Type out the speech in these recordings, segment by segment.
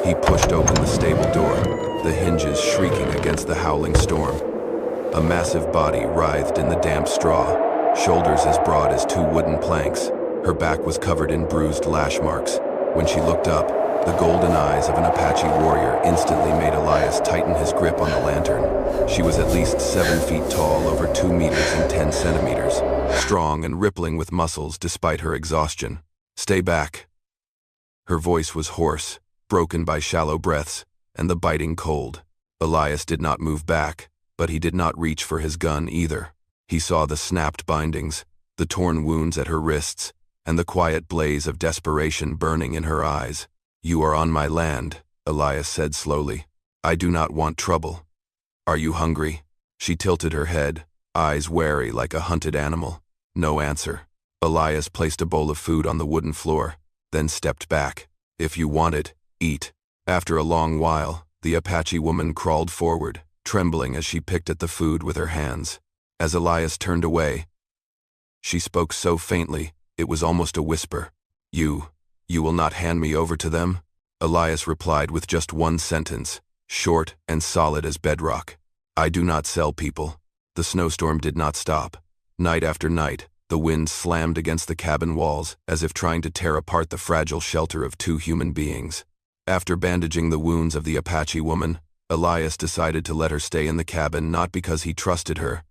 He pushed open the stable door, the hinges shrieking against the howling storm. A massive body writhed in the damp straw, shoulders as broad as two wooden planks. Her back was covered in bruised lash marks. When she looked up, the golden eyes of an Apache warrior instantly made Elias tighten his grip on the lantern. She was at least 7 feet tall, over 2 meters and 10 centimeters, strong and rippling with muscles despite her exhaustion. "Stay back." Her voice was hoarse, broken by shallow breaths and the biting cold. Elias did not move back, but he did not reach for his gun either. He saw the snapped bindings, the torn wounds at her wrists, and the quiet blaze of desperation burning in her eyes. "You are on my land," Elias said slowly. "I do not want trouble. Are you hungry?" She tilted her head, eyes wary like a hunted animal. No answer. Elias placed a bowl of food on the wooden floor, then stepped back. "If you want it, eat." After a long while, the Apache woman crawled forward, trembling as she picked at the food with her hands. As Elias turned away, she spoke so faintly, it was almost a whisper. You will not hand me over to them?" Elias replied with just one sentence, short and solid as bedrock. "I do not sell people." The snowstorm did not stop. Night after night, the wind slammed against the cabin walls as if trying to tear apart the fragile shelter of 2 human beings. After bandaging the wounds of the Apache woman, Elias decided to let her stay in the cabin, not because he trusted her,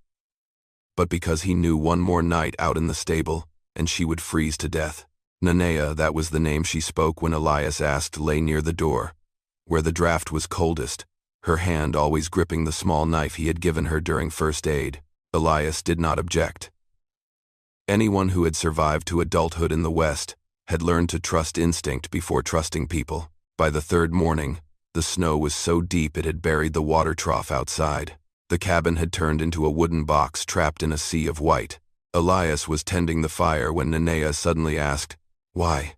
but because he knew one more night out in the stable, and she would freeze to death. Nanea, that was the name she spoke when Elias asked, lay near the door, where the draft was coldest, her hand always gripping the small knife he had given her during first aid. Elias did not object. Anyone who had survived to adulthood in the West had learned to trust instinct before trusting people. By the 3rd morning, the snow was so deep it had buried the water trough outside. The cabin had turned into a wooden box trapped in a sea of white. Elias was tending the fire when Nanea suddenly asked, "Why?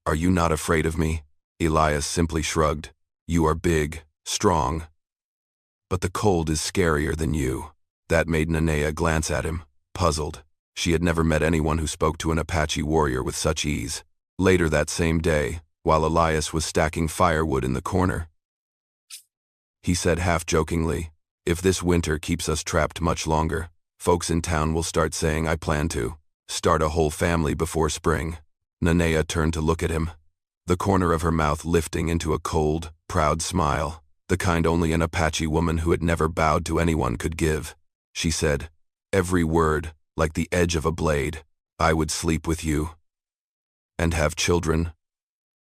Are you not afraid of me?" Elias simply shrugged. "You are big, strong, but the cold is scarier than you." That made Nanea glance at him, puzzled. She had never met anyone who spoke to an Apache warrior with such ease. Later that same day, while Elias was stacking firewood in the corner, he said half-jokingly, "If this winter keeps us trapped much longer, folks in town will start saying I plan to start a whole family before spring." Nanea turned to look at him, the corner of her mouth lifting into a cold, proud smile, the kind only an Apache woman who had never bowed to anyone could give. She said, every word like the edge of a blade, "I would sleep with you and have children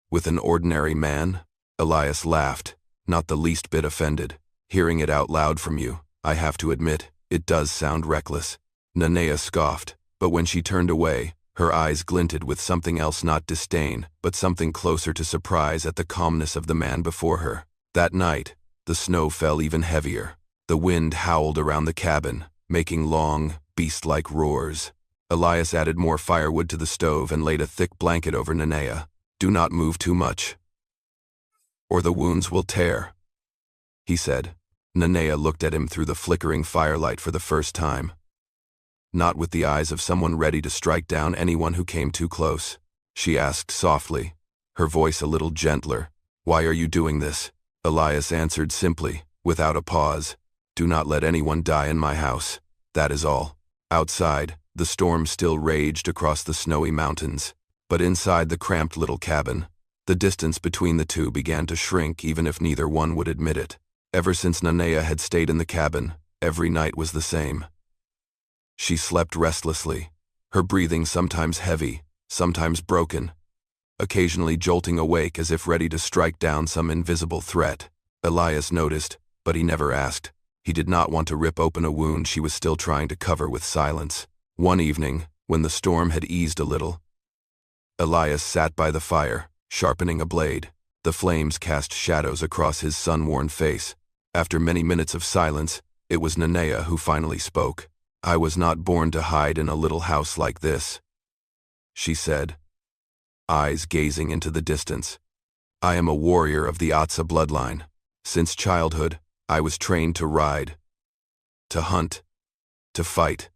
with an ordinary man." Elias laughed, not the least bit offended. "Hearing it out loud from you, I have to admit, it does sound reckless." Nanea scoffed, but when she turned away, her eyes glinted with something else, not disdain, but something closer to surprise at the calmness of the man before her. That night, the snow fell even heavier. The wind howled around the cabin, making long, beast-like roars. Elias added more firewood to the stove and laid a thick blanket over Nanea. "Do not move too much, or the wounds will tear," he said. Nanea looked at him through the flickering firelight for the first time, not with the eyes of someone ready to strike down anyone who came too close. She asked softly, her voice a little gentler, "Why are you doing this?" Elias answered simply, without a pause, "Do not let anyone die in my house. That is all." Outside, the storm still raged across the snowy mountains, but inside the cramped little cabin, the distance between the two began to shrink, even if neither one would admit it. Ever since Nanea had stayed in the cabin, every night was the same. She slept restlessly, her breathing sometimes heavy, sometimes broken, occasionally jolting awake as if ready to strike down some invisible threat. Elias noticed, but he never asked. He did not want to rip open a wound she was still trying to cover with silence. One evening, when the storm had eased a little, Elias sat by the fire, sharpening a blade. The flames cast shadows across his sun-worn face. After many minutes of silence, it was Nanea who finally spoke. "I was not born to hide in a little house like this," she said, eyes gazing into the distance. "I am a warrior of the Atsa bloodline. Since childhood, I was trained to ride, to hunt, to fight,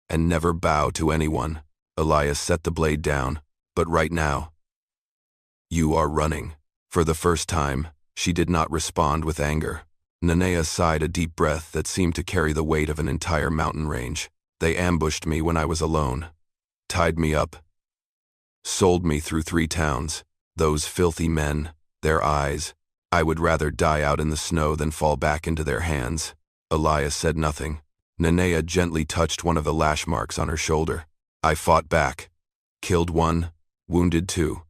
and never bow to anyone." Elias set the blade down. "But right now, you are running For the first time, she did not respond with anger. Nanea sighed a deep breath that seemed to carry the weight of an entire mountain range. They ambushed me when I was alone, tied me up, sold me through 3 towns. Those filthy men, their eyes. I would rather die out in the snow than fall back into their hands. Elias said nothing. Nanea gently touched one of the lash marks on her shoulder. I fought back. Killed 1, wounded 2.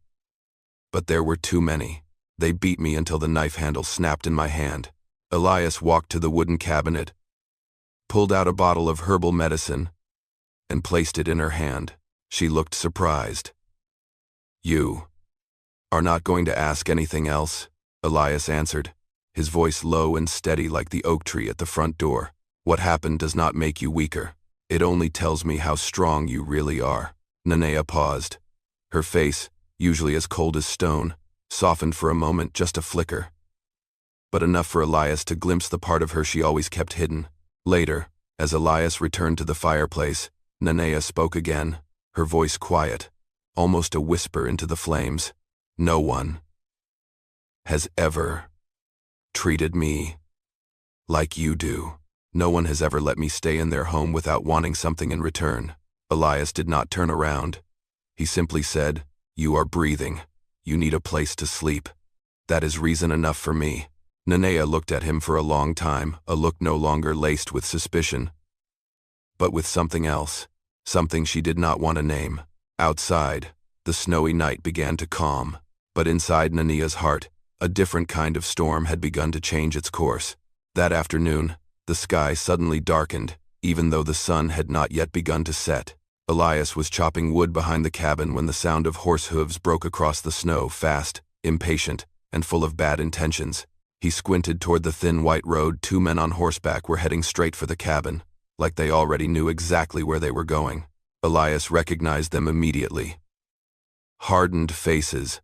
But there were too many. They beat me until the knife handle snapped in my hand. Elias walked to the wooden cabinet, pulled out a bottle of herbal medicine, and placed it in her hand. She looked surprised. You are not going to ask anything else? Elias answered, his voice low and steady like the oak tree at the front door. What happened does not make you weaker. It only tells me how strong you really are. Nanea paused. Her face, usually as cold as stone, softened for a moment, just a flicker, but enough for Elias to glimpse the part of her she always kept hidden. Later, as Elias returned to the fireplace, Nanea spoke again, her voice quiet, almost a whisper into the flames. No one has ever treated me like you do. No one has ever let me stay in their home without wanting something in return. Elias did not turn around. He simply said, you are breathing. You need a place to sleep. That is reason enough for me. Nanea looked at him for a long time, a look no longer laced with suspicion, but with something else, something she did not want to name. Outside, the snowy night began to calm, but inside Nanea's heart, a different kind of storm had begun to change its course. That afternoon, the sky suddenly darkened, even though the sun had not yet begun to set. Elias was chopping wood behind the cabin when the sound of horse hooves broke across the snow, fast, impatient, and full of bad intentions. He squinted toward the thin white road. 2 men on horseback were heading straight for the cabin, like they already knew exactly where they were going. Elias recognized them immediately. Hardened faces.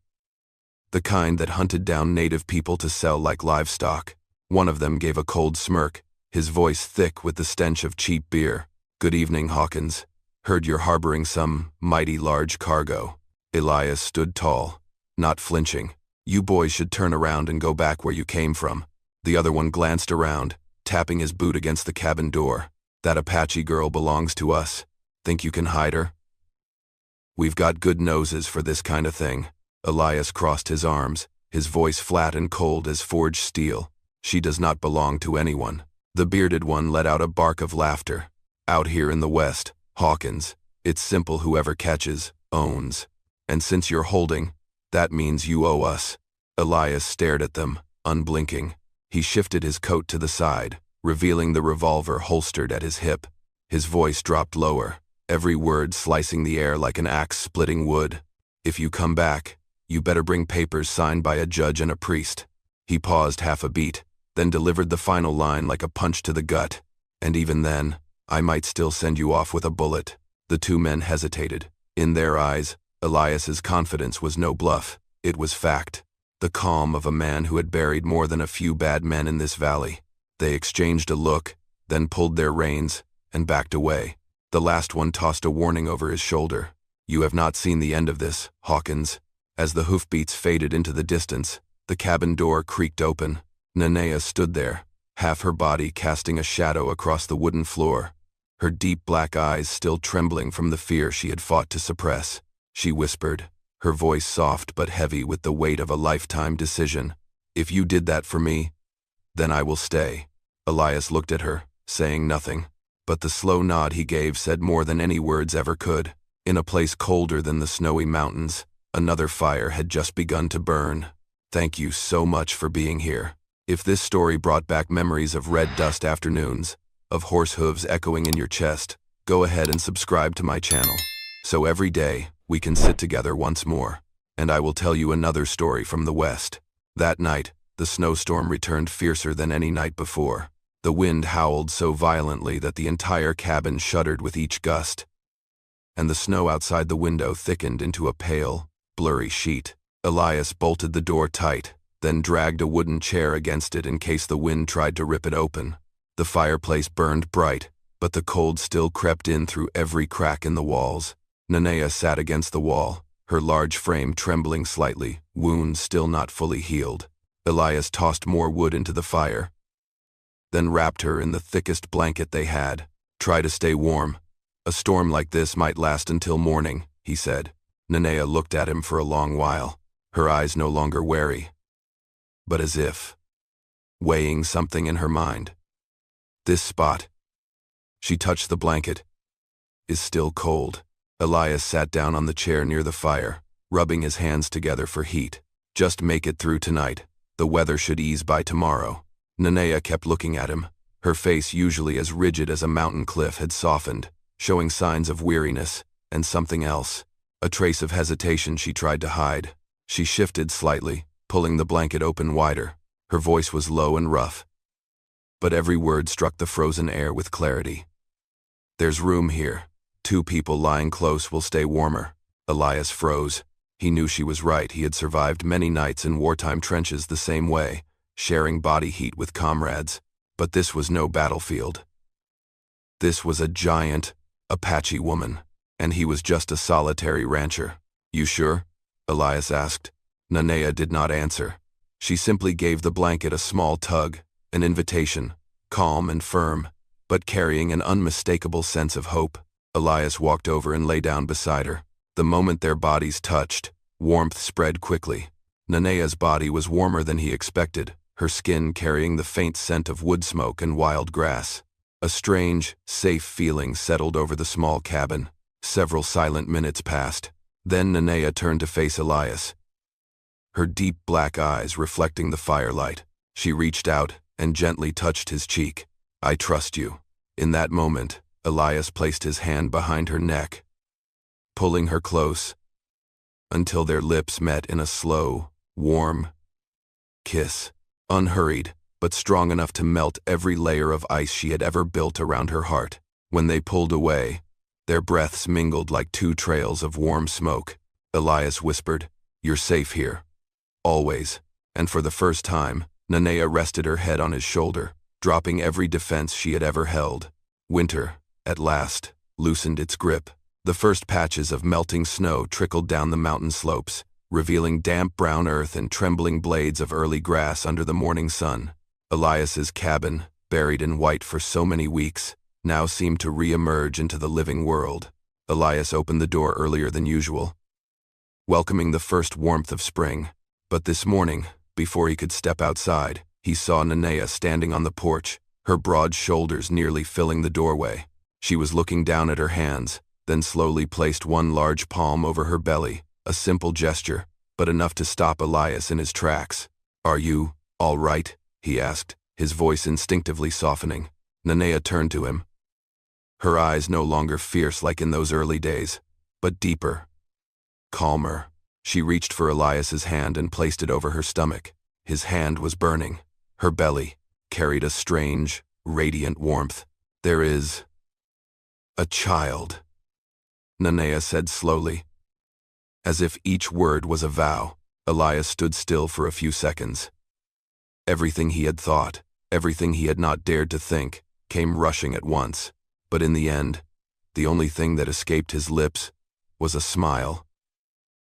The kind that hunted down native people to sell like livestock. One of them gave a cold smirk, his voice thick with the stench of cheap beer. Good evening, Hawkins. Heard you're harboring some mighty large cargo. Elias stood tall, not flinching. You boys should turn around and go back where you came from. The other one glanced around, tapping his boot against the cabin door. That Apache girl belongs to us. Think you can hide her? We've got good noses for this kind of thing. Elias crossed his arms, his voice flat and cold as forged steel. She does not belong to anyone. The bearded one let out a bark of laughter. Out here in the West, Hawkins, it's simple, whoever catches, owns. And since you're holding, that means you owe us. Elias stared at them, unblinking. He shifted his coat to the side, revealing the revolver holstered at his hip. His voice dropped lower, every word slicing the air like an axe splitting wood. If you come back, you better bring papers signed by a judge and a priest. He paused half a beat, then delivered the final line like a punch to the gut. And even then, I might still send you off with a bullet. The 2 men hesitated. In their eyes, Elias's confidence was no bluff. It was fact. The calm of a man who had buried more than a few bad men in this valley. They exchanged a look, then pulled their reins, and backed away. The last one tossed a warning over his shoulder. You have not seen the end of this, Hawkins. As the hoofbeats faded into the distance, the cabin door creaked open. Nanea stood there, half her body casting a shadow across the wooden floor, her deep black eyes still trembling from the fear she had fought to suppress. She whispered, her voice soft but heavy with the weight of a lifetime decision. If you did that for me, then I will stay. Elias looked at her, saying nothing, but the slow nod he gave said more than any words ever could. In a place colder than the snowy mountains, another fire had just begun to burn. Thank you so much for being here. If this story brought back memories of red dust afternoons, of horse hooves echoing in your chest, go ahead and subscribe to my channel. So every day, we can sit together once more, and I will tell you another story from the West. That night, the snowstorm returned fiercer than any night before. The wind howled so violently that the entire cabin shuddered with each gust, and the snow outside the window thickened into a pale, blurry sheet. Elias bolted the door tight, then dragged a wooden chair against it in case the wind tried to rip it open. The fireplace burned bright, but the cold still crept in through every crack in the walls. Nanea sat against the wall, her large frame trembling slightly, wounds still not fully healed. Elias tossed more wood into the fire, then wrapped her in the thickest blanket they had. Try to stay warm. A storm like this might last until morning, he said. Nanea looked at him for a long while, her eyes no longer wary, but as if weighing something in her mind. This spot, she touched the blanket, is still cold. Elias sat down on the chair near the fire, rubbing his hands together for heat. Just make it through tonight. The weather should ease by tomorrow. Nanea kept looking at him. Her face, usually as rigid as a mountain cliff, had softened, showing signs of weariness, and something else. A trace of hesitation she tried to hide. She shifted slightly, pulling the blanket open wider. Her voice was low and rough, but every word struck the frozen air with clarity. There's room here. 2 people lying close will stay warmer. Elias froze. He knew she was right. He had survived many nights in wartime trenches the same way, sharing body heat with comrades. But this was no battlefield. This was a giant Apache woman, and he was just a solitary rancher. You sure? Elias asked. Nanea did not answer. She simply gave the blanket a small tug, an invitation, calm and firm, but carrying an unmistakable sense of hope. Elias walked over and lay down beside her. The moment their bodies touched, warmth spread quickly. Nanea's body was warmer than he expected, her skin carrying the faint scent of wood smoke and wild grass. A strange, safe feeling settled over the small cabin. Several silent minutes passed. Then Nanea turned to face Elias, her deep black eyes reflecting the firelight. She reached out and gently touched his cheek. I trust you. In that moment, Elias placed his hand behind her neck, pulling her close, until their lips met in a slow, warm kiss. Unhurried, but strong enough to melt every layer of ice she had ever built around her heart. When they pulled away, their breaths mingled like 2 trails of warm smoke. Elias whispered, You're safe here. Always. And for the first time, Nanea rested her head on his shoulder, dropping every defense she had ever held. Winter, at last, loosened its grip. The first patches of melting snow trickled down the mountain slopes, revealing damp brown earth and trembling blades of early grass under the morning sun. Elias's cabin, buried in white for so many weeks, now seemed to re-emerge into the living world. Elias opened the door earlier than usual, welcoming the first warmth of spring. But this morning, before he could step outside, he saw Nanea standing on the porch, her broad shoulders nearly filling the doorway. She was looking down at her hands, then slowly placed one large palm over her belly, a simple gesture, but enough to stop Elias in his tracks. Are you all right? He asked, his voice instinctively softening. Nanea turned to him, her eyes no longer fierce like in those early days, but deeper, calmer. She reached for Elias's hand and placed it over her stomach. His hand was burning. Her belly carried a strange, radiant warmth. There is a child, Nanea said slowly. As if each word was a vow, Elias stood still for a few seconds. Everything he had thought, everything he had not dared to think, came rushing at once. But in the end, the only thing that escaped his lips was a smile.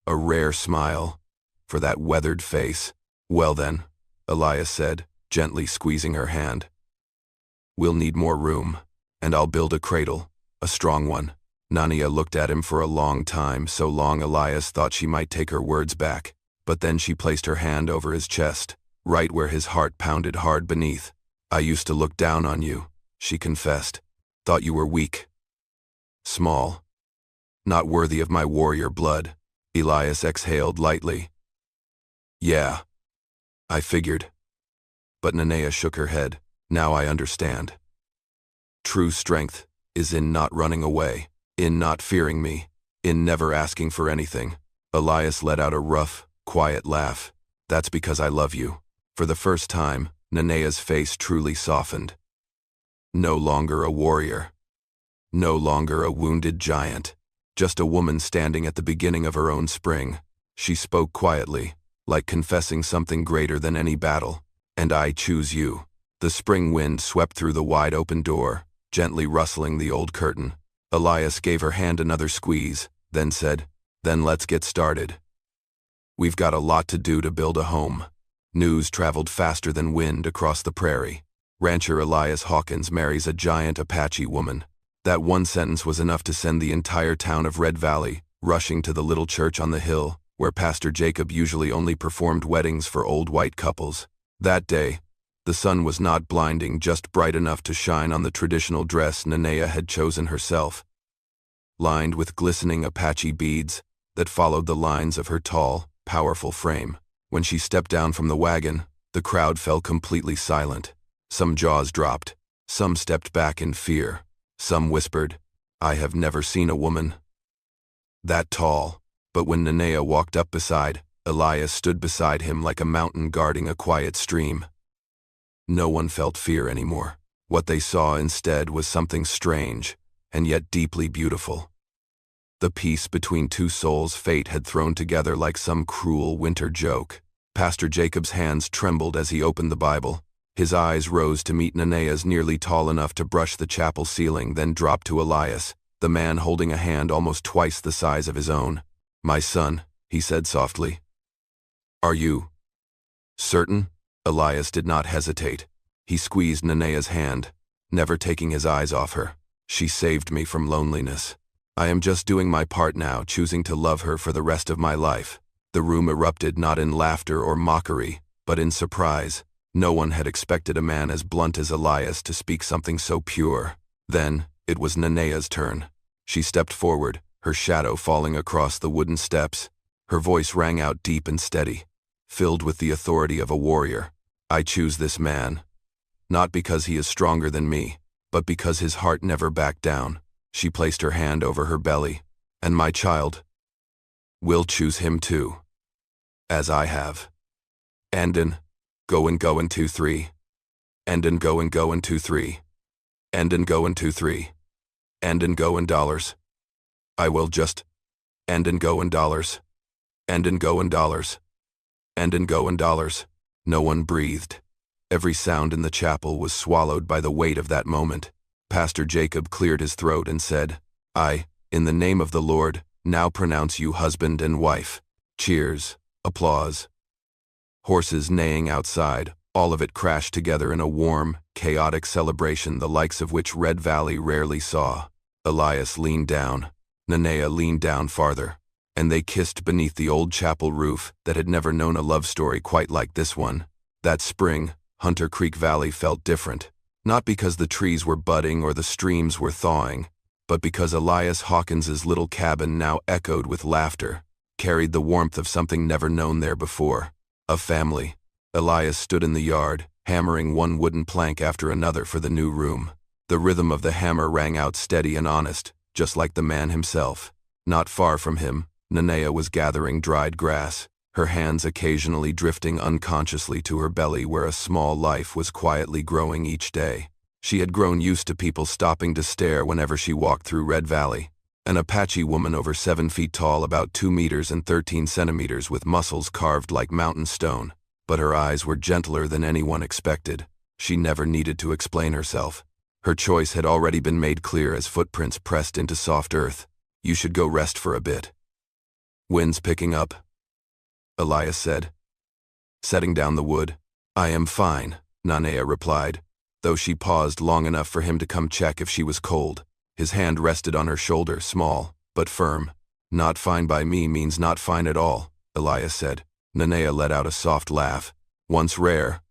A rare smile for that weathered face. Well then, Elias said, gently squeezing her hand. We'll need more room, and I'll build a cradle, a strong one. Nanea looked at him for a long time, so long Elias thought she might take her words back. But then she placed her hand over his chest, right where his heart pounded hard beneath. I used to look down on you, she confessed. Thought you were weak, small, not worthy of my warrior blood. Elias exhaled lightly. Yeah, I figured. But Nanea shook her head. Now I understand. True strength is in not running away, in not fearing me, in never asking for anything. Elias let out a rough, quiet laugh. That's because I love you. For the first time, Nanea's face truly softened. No longer a warrior. No longer a wounded giant. Just a woman standing at the beginning of her own spring. She spoke quietly, like confessing something greater than any battle. And I choose you. The spring wind swept through the wide-open door, gently rustling the old curtain. Elias gave her hand another squeeze, then said, Then let's get started. We've got a lot to do to build a home. News traveled faster than wind across the prairie. Rancher Elias Hawkins marries a giant Apache woman. That one sentence was enough to send the entire town of Red Valley rushing to the little church on the hill, where Pastor Jacob usually only performed weddings for old white couples. That day, the sun was not blinding, just bright enough to shine on the traditional dress Nanea had chosen herself, lined with glistening Apache beads that followed the lines of her tall, powerful frame. When she stepped down from the wagon, the crowd fell completely silent. Some jaws dropped, some stepped back in fear, some whispered, "I have never seen a woman that tall." But when Nanea walked up beside, Elias stood beside him like a mountain guarding a quiet stream. No one felt fear anymore. What they saw instead was something strange, and yet deeply beautiful. The peace between two souls fate had thrown together like some cruel winter joke. Pastor Jacob's hands trembled as he opened the Bible. His eyes rose to meet Nanea's, nearly tall enough to brush the chapel ceiling, then dropped to Elias, the man holding a hand almost twice the size of his own. "My son," he said softly. "Are you certain?" Elias did not hesitate. He squeezed Nanea's hand, never taking his eyes off her. "She saved me from loneliness. I am just doing my part now, choosing to love her for the rest of my life." The room erupted, not in laughter or mockery, but in surprise. No one had expected a man as blunt as Elias to speak something so pure. Then, it was Nanea's turn. She stepped forward, her shadow falling across the wooden steps. Her voice rang out deep and steady, filled with the authority of a warrior. "I choose this man, not because he is stronger than me, but because his heart never backed down." She placed her hand over her belly. "And my child will choose him too, as I have. Andon, go and go in 2-3. Andon, go and go in 2-3. Andon, go in 2-3. Andon, go in dollars. I will just. Andon, go in dollars. Andon, go in dollars. Andon, go in dollars." No one breathed. Every sound in the chapel was swallowed by the weight of that moment. Pastor Jacob cleared his throat and said, "I, in the name of the Lord, now pronounce you husband and wife." Cheers, applause, horses neighing outside, all of it crashed together in a warm, chaotic celebration the likes of which Red Valley rarely saw. Elias leaned down. Nanea leaned down farther, and they kissed beneath the old chapel roof that had never known a love story quite like this one. That spring, Hunter Creek Valley felt different, not because the trees were budding or the streams were thawing, but because Elias Hawkins's little cabin now echoed with laughter, carried the warmth of something never known there before. A family. Elias stood in the yard, hammering one wooden plank after another for the new room. The rhythm of the hammer rang out steady and honest, just like the man himself. Not far from him, Nanea was gathering dried grass, her hands occasionally drifting unconsciously to her belly where a small life was quietly growing each day. She had grown used to people stopping to stare whenever she walked through Red Valley. An Apache woman over 7 feet tall, about 2 meters and 13 centimeters, with muscles carved like mountain stone. But her eyes were gentler than anyone expected. She never needed to explain herself. Her choice had already been made clear as footprints pressed into soft earth. "You should go rest for a bit." "Wind's picking up," Elias said, setting down the wood. "I am fine," Nanea replied, though she paused long enough for him to come check if she was cold. His hand rested on her shoulder, small, but firm. "Not fine by me means not fine at all," Elias said. Nanea let out a soft laugh. Once rare,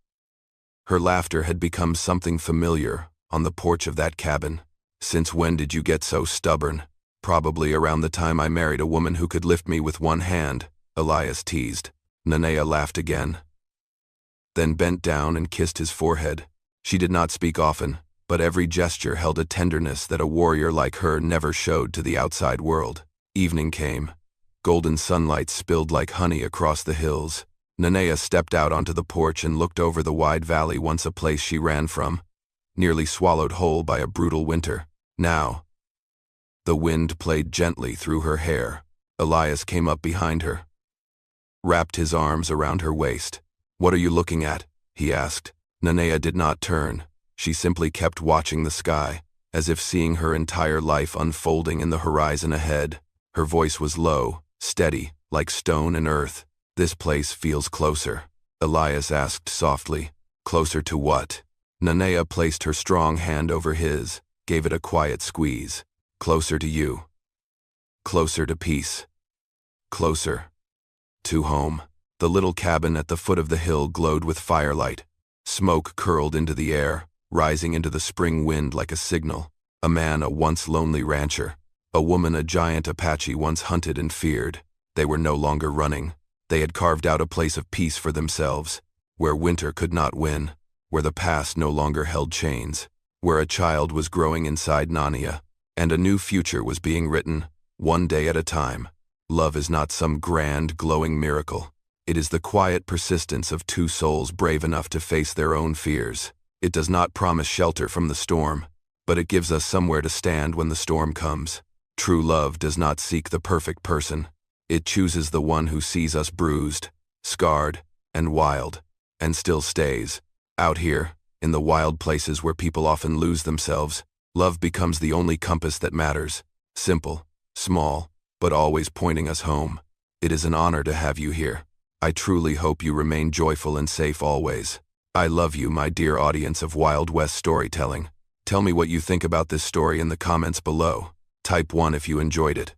her laughter had become something familiar on the porch of that cabin. "Since when did you get so stubborn?" "Probably around the time I married a woman who could lift me with one hand," Elias teased. Nanea laughed again, then bent down and kissed his forehead. She did not speak often, but every gesture held a tenderness that a warrior like her never showed to the outside world. Evening came. Golden sunlight spilled like honey across the hills. Nanea stepped out onto the porch and looked over the wide valley, once a place she ran from, nearly swallowed whole by a brutal winter. Now, the wind played gently through her hair. Elias came up behind her, wrapped his arms around her waist. "What are you looking at?" he asked. Nanea did not turn. She simply kept watching the sky, as if seeing her entire life unfolding in the horizon ahead. Her voice was low, steady, like stone and earth. This place feels closer. Elias asked softly. Closer to what? Nanea placed her strong hand over his, gave it a quiet squeeze. Closer to you. Closer to peace. Closer. To home. The little cabin at the foot of the hill glowed with firelight. Smoke curled into the air, rising into the spring wind like a signal. A man, a once lonely rancher. A woman, a giant Apache once hunted and feared. They were no longer running. They had carved out a place of peace for themselves, where winter could not win, where the past no longer held chains, where a child was growing inside Nania, and a new future was being written, one day at a time. Love is not some grand, glowing miracle. It is the quiet persistence of two souls brave enough to face their own fears. It does not promise shelter from the storm, but it gives us somewhere to stand when the storm comes. True love does not seek the perfect person. It chooses the one who sees us bruised, scarred, and wild, and still stays. Out here, in the wild places where people often lose themselves, love becomes the only compass that matters. Simple, small, but always pointing us home. It is an honor to have you here. I truly hope you remain joyful and safe always. I love you, my dear audience of Wild West storytelling. Tell me what you think about this story in the comments below. Type 1 if you enjoyed it.